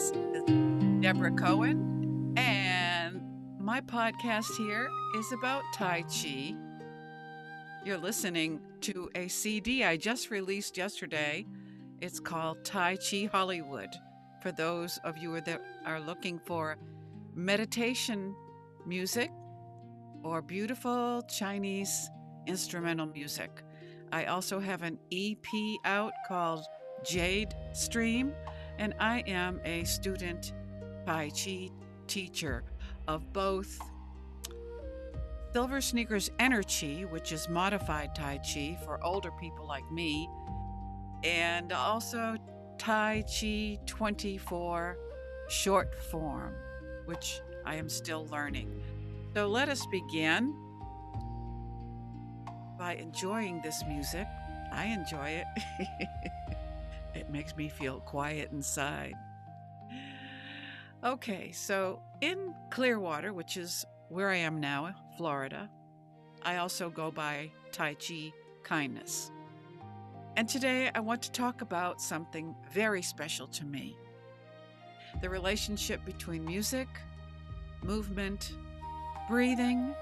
This is Debra Cohen, and my podcast here is about Tai Chi. You're listening to a CD I just released yesterday. It's called Tai Chi Hollywood. For those of you that are looking for meditation music or beautiful Chinese instrumental music. I also have an EP out called Jade Stream, and I am a student Tai Chi teacher of both Silver Sneakers Energy, which is modified Tai Chi for older people like me, and also Tai Chi 24 short form, which I am still learning. So let us begin by enjoying this music. I enjoy it. It makes me feel quiet inside. Okay, so in Clearwater, which is where I am now, Florida, I also go by Tai Chi Kindness. And today I want to talk about something very special to me. The relationship between music, movement, breathing,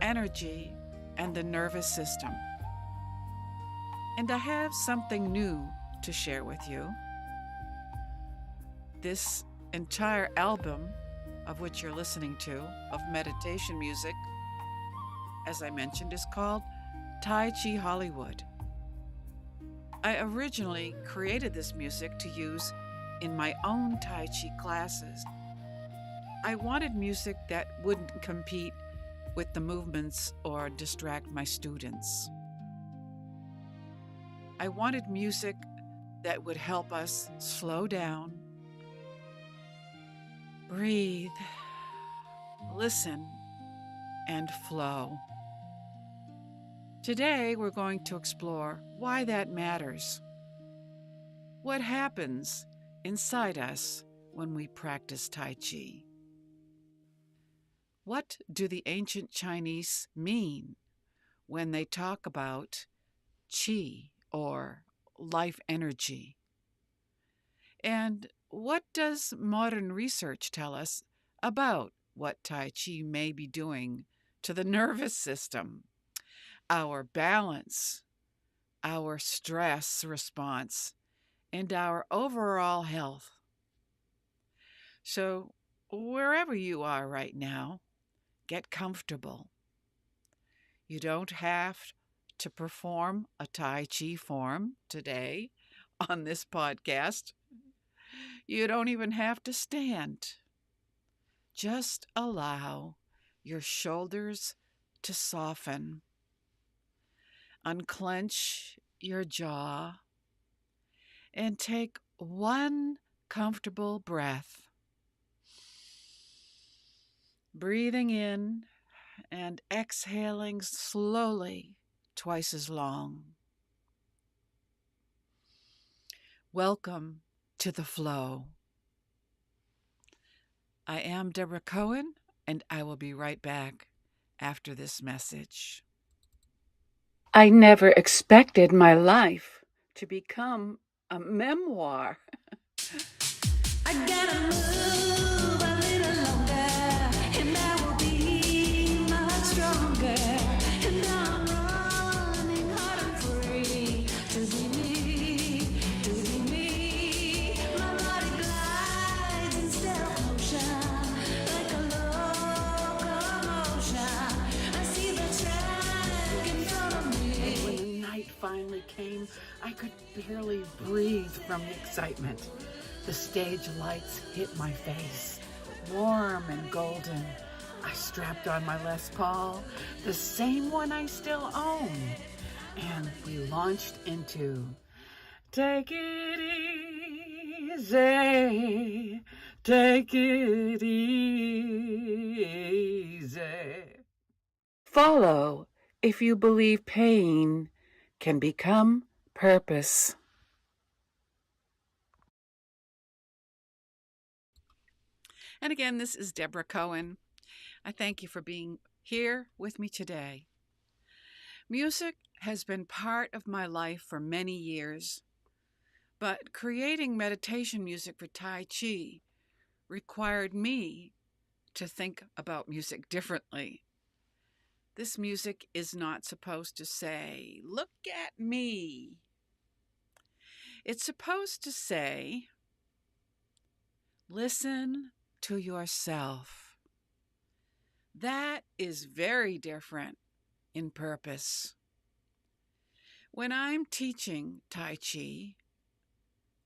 energy, and the nervous system. And I have something new to share with you. This entire album of which you're listening to, of meditation music, as I mentioned, is called Tai Chi Hollywood. I originally created this music to use in my own Tai Chi classes. I wanted music that wouldn't compete with the movements or distract my students. I wanted music that would help us slow down, breathe, listen, and flow. Today, we're going to explore why that matters. What happens inside us when we practice Tai Chi? What do the ancient Chinese mean when they talk about Qi or life energy? And what does modern research tell us about what Tai Chi may be doing to the nervous system, our balance, our stress response, and our overall health? So, wherever you are right now, get comfortable. You don't have to perform a Tai Chi form today on this podcast. You don't even have to stand. Just allow your shoulders to soften. Unclench your jaw and take one comfortable breath. Breathing in and exhaling slowly, twice as long. Welcome to the flow. I am Debra Cohen, and I will be right back after this message. I never expected my life to become a memoir. I gotta move a little longer, and I will be much stronger. And I'm running hard and free to be me, to be me. My body glides in stealth motion, like a locomotion. I see the track in front of me. And when the night finally came, I could barely breathe from the excitement. The stage lights hit my face, warm and golden. I strapped on my Les Paul, the same one I still own, and we launched into Take It Easy, Take It Easy. Follow if you believe pain can become purpose. And again, this is Debra Cohen. I thank you for being here with me today. Music has been part of my life for many years, but creating meditation music for Tai Chi required me to think about music differently. This music is not supposed to say, "Look at me." It's supposed to say, "Listen to yourself." That is very different in purpose. When I'm teaching Tai Chi,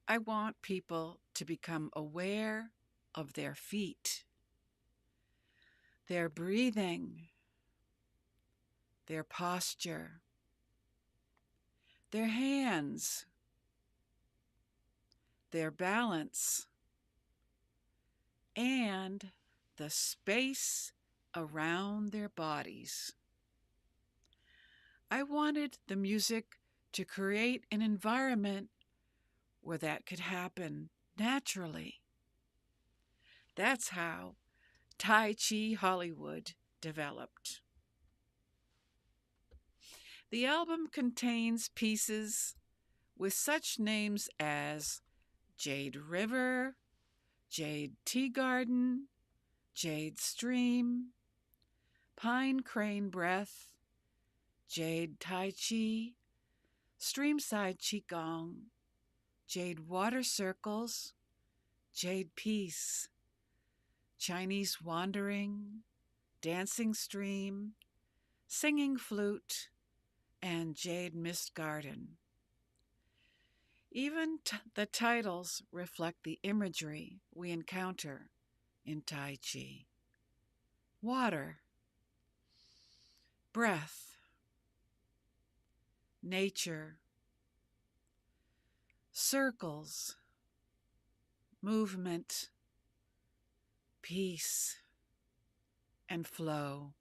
I want people to become aware of their feet, their breathing, their posture, their hands, their balance, and the space around their bodies. I wanted the music to create an environment where that could happen naturally. That's how Tai Chi Hollywood developed. The album contains pieces with such names as Jade River, Jade Tea Garden, Jade Stream, Pine Crane Breath, Jade Tai Chi, Streamside Qigong, Jade Water Circles, Jade Peace, Chinese Wandering, Dancing Stream, Singing Flute, and Jade Mist Garden. Even the titles reflect the imagery we encounter in Tai Chi. Water, breath, nature, circles, movement, peace, and flow.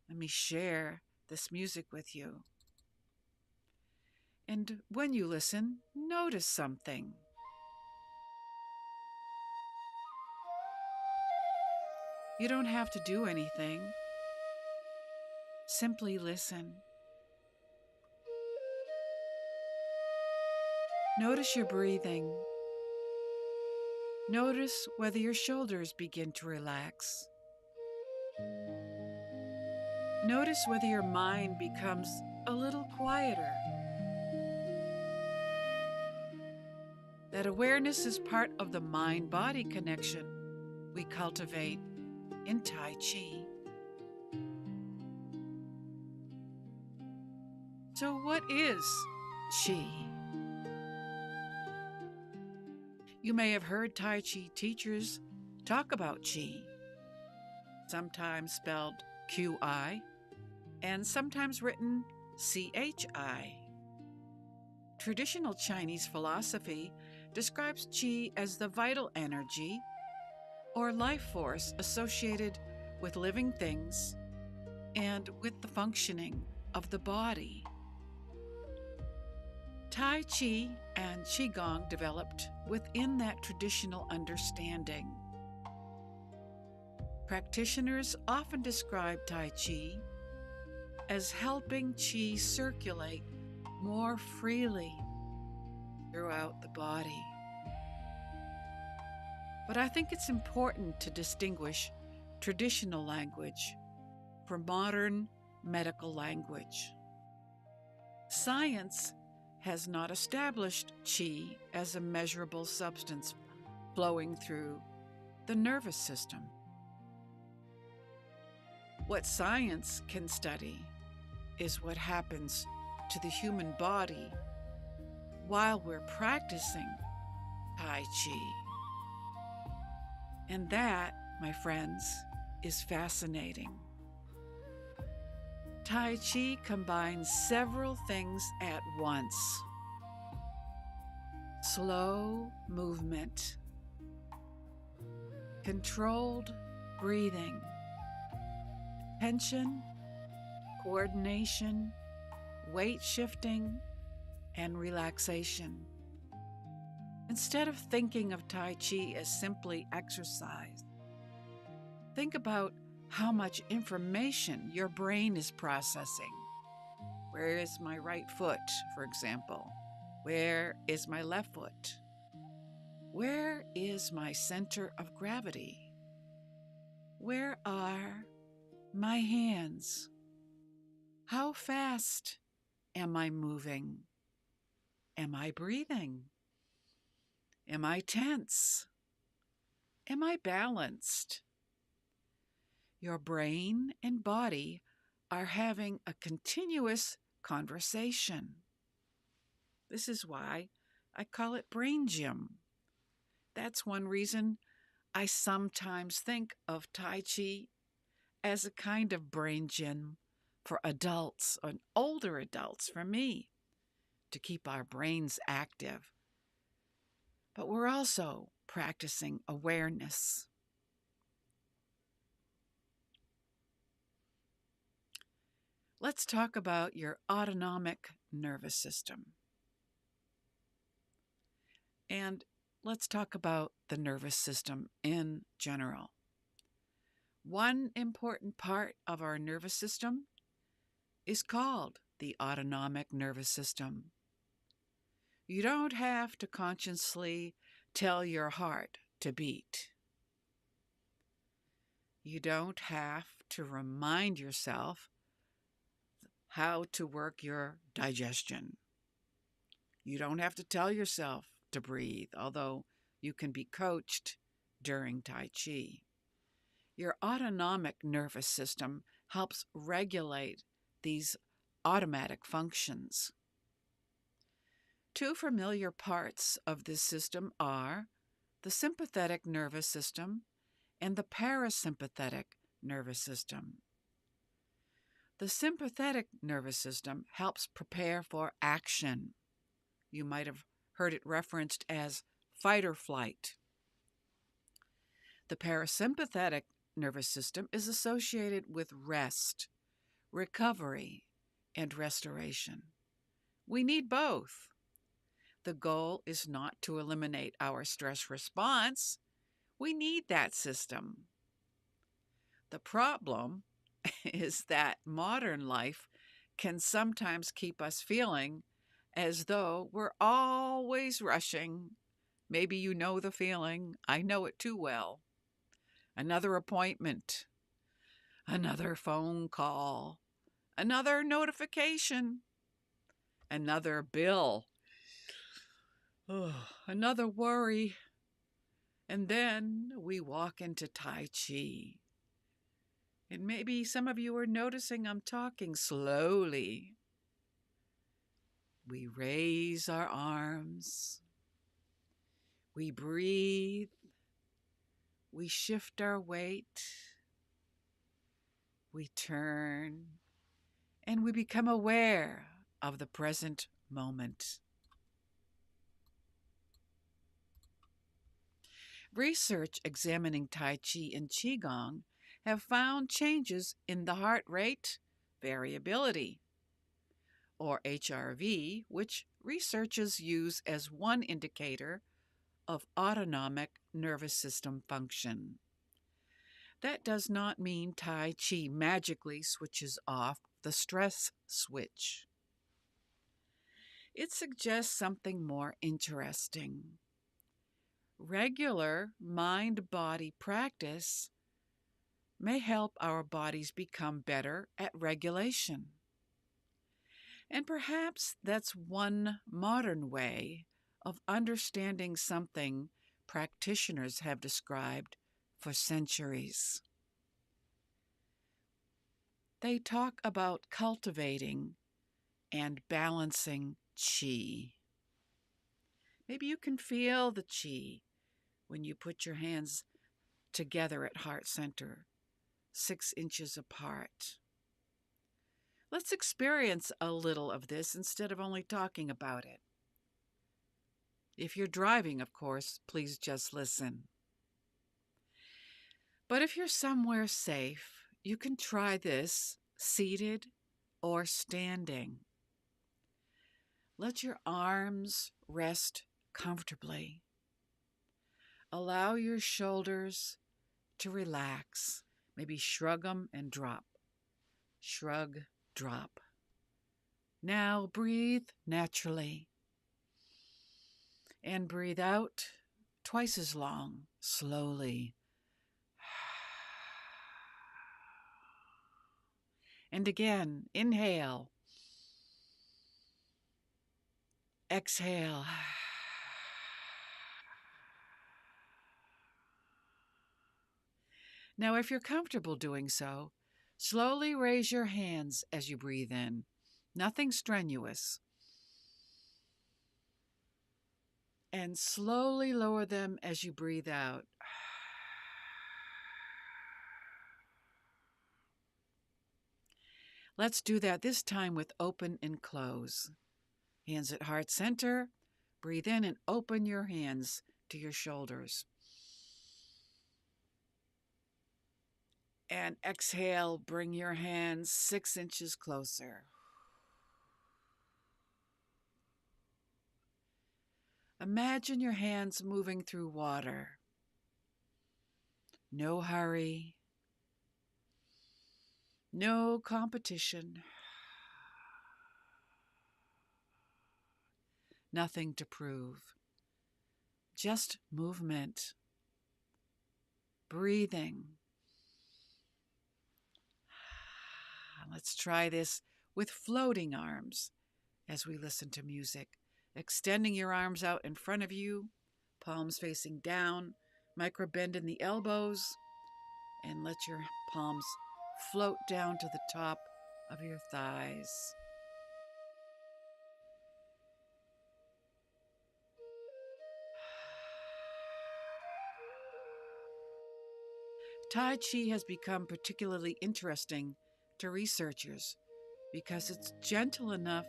Let me share this music with you. And when you listen, notice something. You don't have to do anything. Simply listen. Notice your breathing. Notice whether your shoulders begin to relax. Notice whether your mind becomes a little quieter. That awareness is part of the mind-body connection we cultivate in Tai Chi. So what is Chi? You may have heard Tai Chi teachers talk about Chi, sometimes spelled Qi and sometimes written Chi. Traditional Chinese philosophy describes Qi as the vital energy or life force associated with living things and with the functioning of the body. Tai Chi and Qigong developed within that traditional understanding. Practitioners often describe Tai Chi as helping Qi circulate more freely throughout the body. But I think it's important to distinguish traditional language from modern medical language. Science has not established Qi as a measurable substance flowing through the nervous system. What science can study is what happens to the human body while we're practicing Tai Chi. And that, my friends, is fascinating. Tai Chi combines several things at once. Slow movement, controlled breathing, tension, coordination, weight shifting, and relaxation. Instead of thinking of Tai Chi as simply exercise, think about how much information your brain is processing. Where is my right foot, for example? Where is my left foot? Where is my center of gravity? Where are my hands? How fast am I moving? Am I breathing? Am I tense? Am I balanced? Your brain and body are having a continuous conversation. This is why I call it brain gym. That's one reason I sometimes think of Tai Chi as a kind of brain gym for adults and older adults, for me, to keep our brains active. But we're also practicing awareness. Let's talk about your autonomic nervous system. And let's talk about the nervous system in general. One important part of our nervous system is called the autonomic nervous system. You don't have to consciously tell your heart to beat. You don't have to remind yourself how to work your digestion. You don't have to tell yourself to breathe, although you can be coached during Tai Chi. Your autonomic nervous system helps regulate these automatic functions. Two familiar parts of this system are the sympathetic nervous system and the parasympathetic nervous system. The sympathetic nervous system helps prepare for action. You might have heard it referenced as fight or flight. The parasympathetic nervous system is associated with rest, recovery, and restoration. We need both. The goal is not to eliminate our stress response. We need that system. The problem is that modern life can sometimes keep us feeling as though we're always rushing. Maybe you know the feeling. I know it too well. Another appointment, another phone call, another notification, another bill, another worry. And then we walk into Tai Chi. And maybe some of you are noticing I'm talking slowly. We raise our arms. We breathe. We shift our weight. We turn. And we become aware of the present moment. Research examining Tai Chi and Qigong have found changes in the heart rate variability, or HRV, which researchers use as one indicator of autonomic nervous system function. That does not mean Tai Chi magically switches off the stress switch. It suggests something more interesting. Regular mind-body practice may help our bodies become better at regulation. And perhaps that's one modern way of understanding something practitioners have described for centuries. They talk about cultivating and balancing qi. Maybe you can feel the qi when you put your hands together at heart center, 6 inches apart. Let's experience a little of this instead of only talking about it. If you're driving, of course, please just listen. But if you're somewhere safe, you can try this seated or standing. Let your arms rest comfortably. Allow your shoulders to relax. Maybe shrug them and drop. Shrug, drop. Now breathe naturally. And breathe out twice as long, slowly. And again, inhale, exhale. Now, if you're comfortable doing so, slowly raise your hands as you breathe in. Nothing strenuous. And slowly lower them as you breathe out. Let's do that this time with open and close. Hands at heart center. Breathe in and open your hands to your shoulders. And exhale, bring your hands 6 inches closer. Imagine your hands moving through water. No hurry. No competition. Nothing to prove. Just movement. Breathing. Let's try this with floating arms as we listen to music. Extending your arms out in front of you, palms facing down, micro bend in the elbows, and let your palms float down to the top of your thighs. Tai Chi has become particularly interesting to researchers because it's gentle enough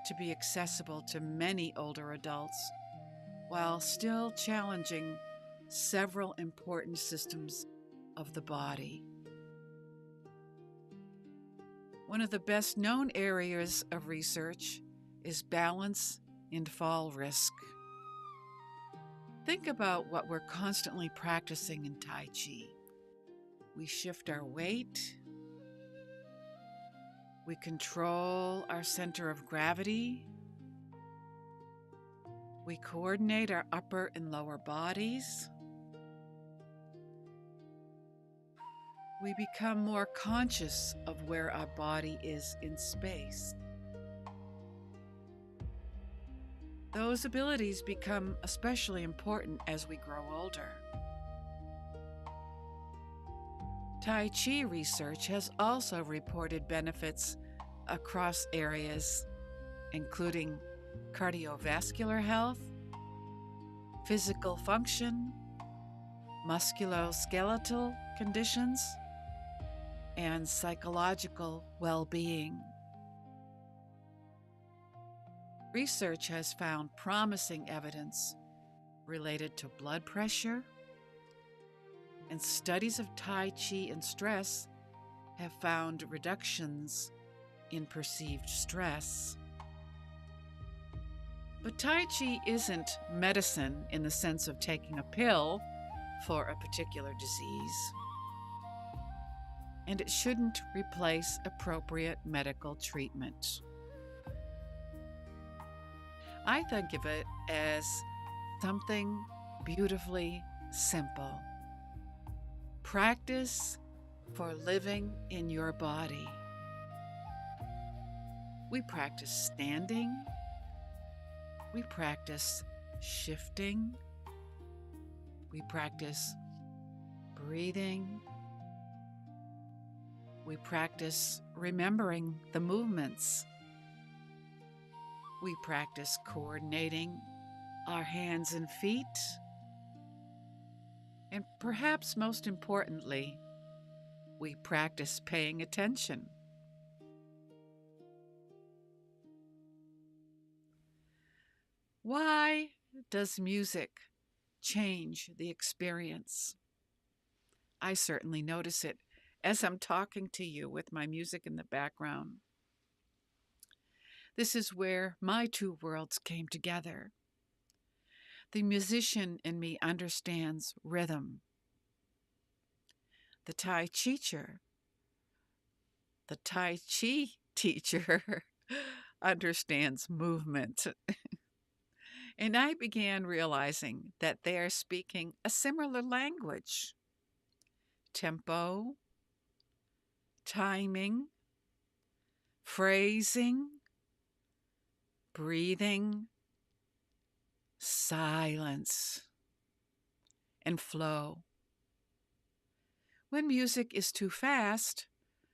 to be accessible to many older adults while still challenging several important systems of the body. One of the best known areas of research is balance and fall risk. Think about what we're constantly practicing in Tai Chi. We shift our weight. We control our center of gravity. We coordinate our upper and lower bodies. We become more conscious of where our body is in space. Those abilities become especially important as we grow older. Tai Chi research has also reported benefits across areas, including cardiovascular health, physical function, musculoskeletal conditions, and psychological well-being. Research has found promising evidence related to blood pressure, and studies of Tai Chi and stress have found reductions in perceived stress. But Tai Chi isn't medicine in the sense of taking a pill for a particular disease, and it shouldn't replace appropriate medical treatment. I think of it as something beautifully simple. Practice for living in your body. We practice standing. We practice shifting. We practice breathing. We practice remembering the movements. We practice coordinating our hands and feet. And perhaps most importantly, we practice paying attention. Why does music change the experience? I certainly notice it as I'm talking to you with my music in the background. This is where my two worlds came together. The musician in me understands rhythm. The Tai Chi teacher understands movement. And I began realizing that they are speaking a similar language: tempo, timing, phrasing, breathing, silence, and flow. When music is too fast,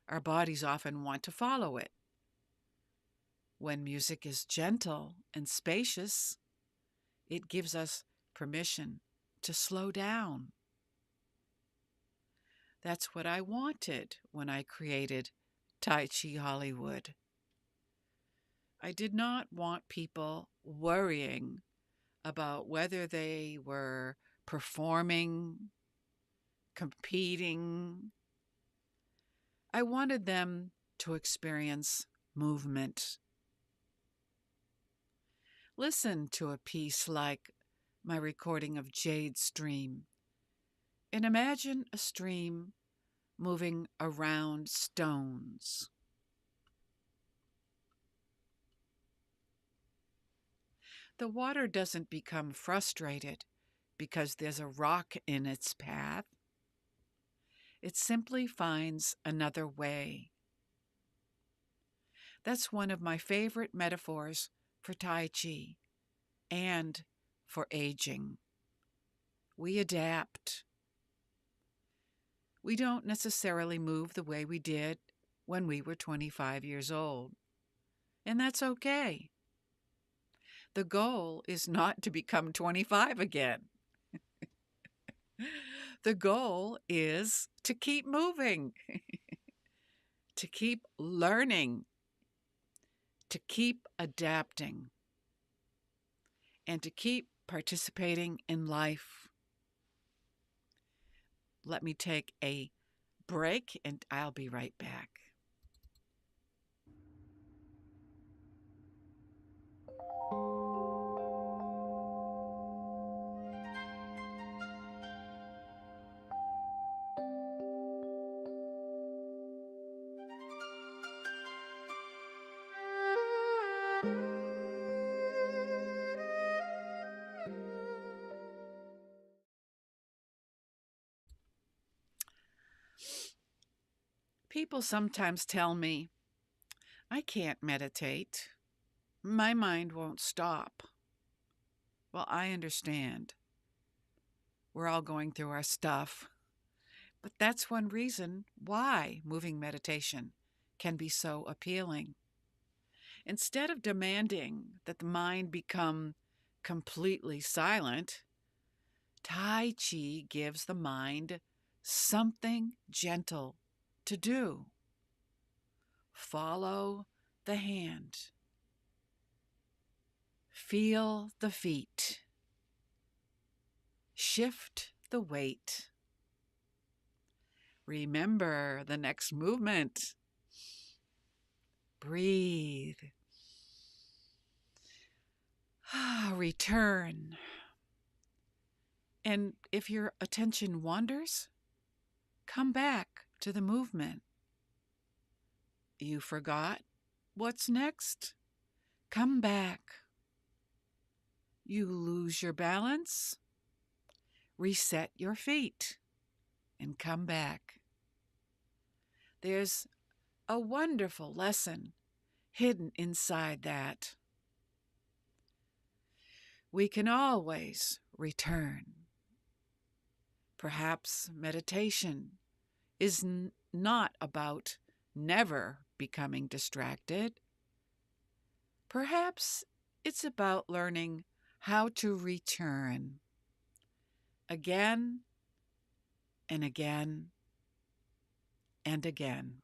our bodies often want to follow it. When music is gentle and spacious, it gives us permission to slow down. That's what I wanted when I created Tai Chi Hollywood. I did not want people worrying about whether they were performing, competing. I wanted them to experience movement. Listen to a piece like my recording of Jade's Stream and imagine a stream moving around stones. The water doesn't become frustrated because there's a rock in its path. It simply finds another way. That's one of my favorite metaphors for Tai Chi and for aging. We adapt. We don't necessarily move the way we did when we were 25 years old, and that's okay. The goal is not to become 25 again. The goal is to keep moving, to keep learning, to keep adapting, and to keep participating in life. Let me take a break and I'll be right back. People sometimes tell me, I can't meditate. My mind won't stop. Well, I understand. We're all going through our stuff. But that's one reason why moving meditation can be so appealing. Instead of demanding that the mind become completely silent, Tai Chi gives the mind something gentle to do. Follow the hand. Feel the feet. Shift the weight. Remember the next movement. Breathe. Return. And if your attention wanders, come back to the movement. You forgot what's next? Come back. You lose your balance? Reset your feet and come back. There's a wonderful lesson hidden inside that. We can always return. Perhaps meditation is not about never becoming distracted. Perhaps it's about learning how to return again and again and again.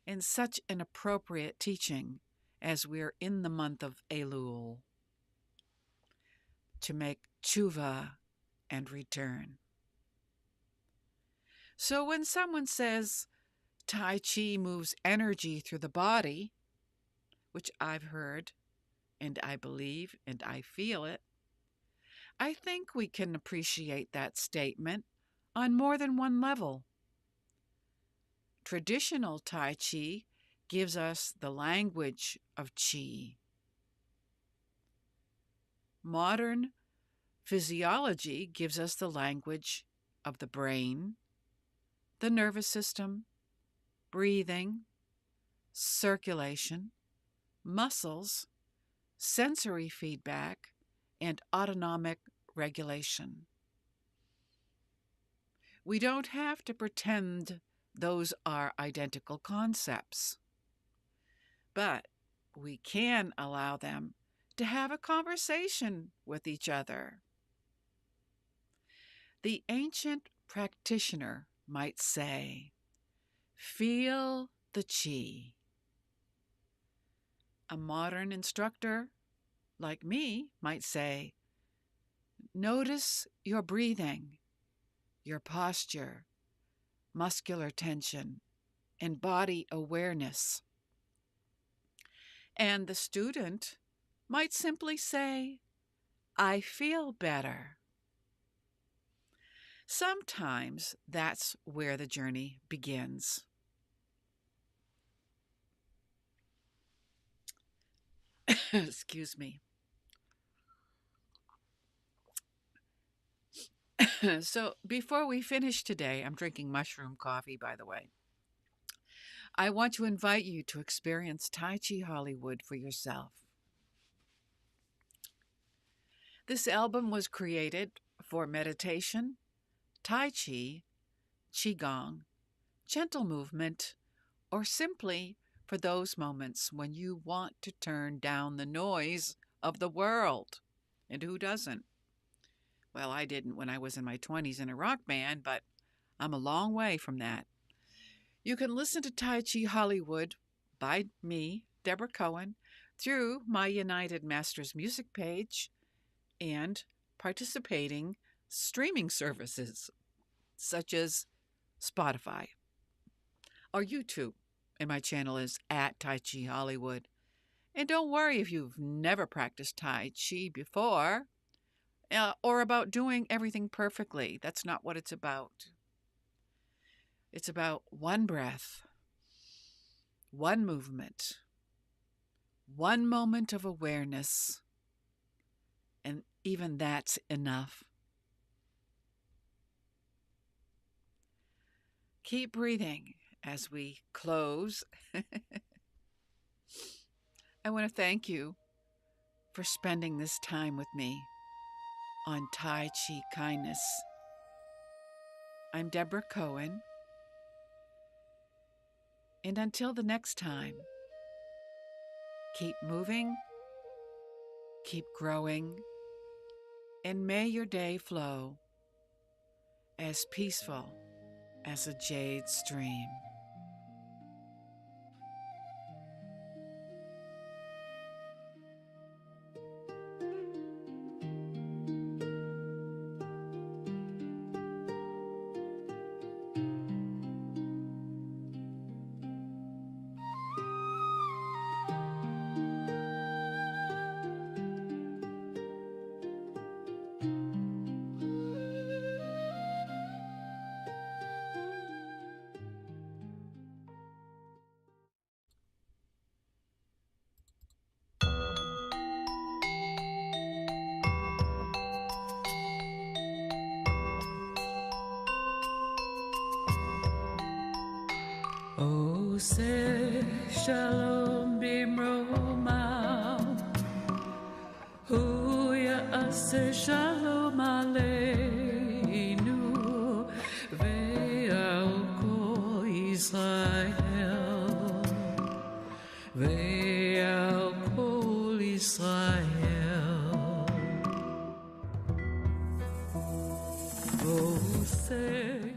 In such an appropriate teaching as we're in the month of Elul, to make tshuva and return. So when someone says Tai Chi moves energy through the body, which I've heard and I believe and I feel it, I think we can appreciate that statement on more than one level. Traditional Tai Chi gives us the language of Chi. Modern physiology gives us the language of the brain, the nervous system, breathing, circulation, muscles, sensory feedback, and autonomic regulation. We don't have to pretend those are identical concepts, but we can allow them to have a conversation with each other. The ancient practitioner might say, "Feel the chi." A modern instructor, like me, might say, "Notice your breathing, your posture, muscular tension, and body awareness." And the student might simply say, "I feel better." Sometimes that's where the journey begins. Excuse me. So before we finish today, I'm drinking mushroom coffee, by the way. I want to invite you to experience Tai Chi Hollywood for yourself. This album was created for meditation, Tai Chi, Qigong, gentle movement, or simply for those moments when you want to turn down the noise of the world. And who doesn't? Well, I didn't when I was in my 20s in a rock band, but I'm a long way from that. You can listen to Tai Chi Hollywood by me, Debra Cohen, through my United Masters music page and participating streaming services such as Spotify or YouTube. And my channel is at Tai Chi Hollywood. And don't worry if you've never practiced Tai Chi before or about doing everything perfectly. That's not what it's about. It's about one breath, one movement, one moment of awareness, and even that's enough. Keep breathing as we close. I want to thank you for spending this time with me on Tai Chi Kindness. I'm Debra Cohen, and until the next time, keep moving, keep growing, and may your day flow as peaceful as a jade stream. Oh, say shalom bimroma, huya ase shalom aleinu, ve'al Israel, ve'al kol Israel. Oh, say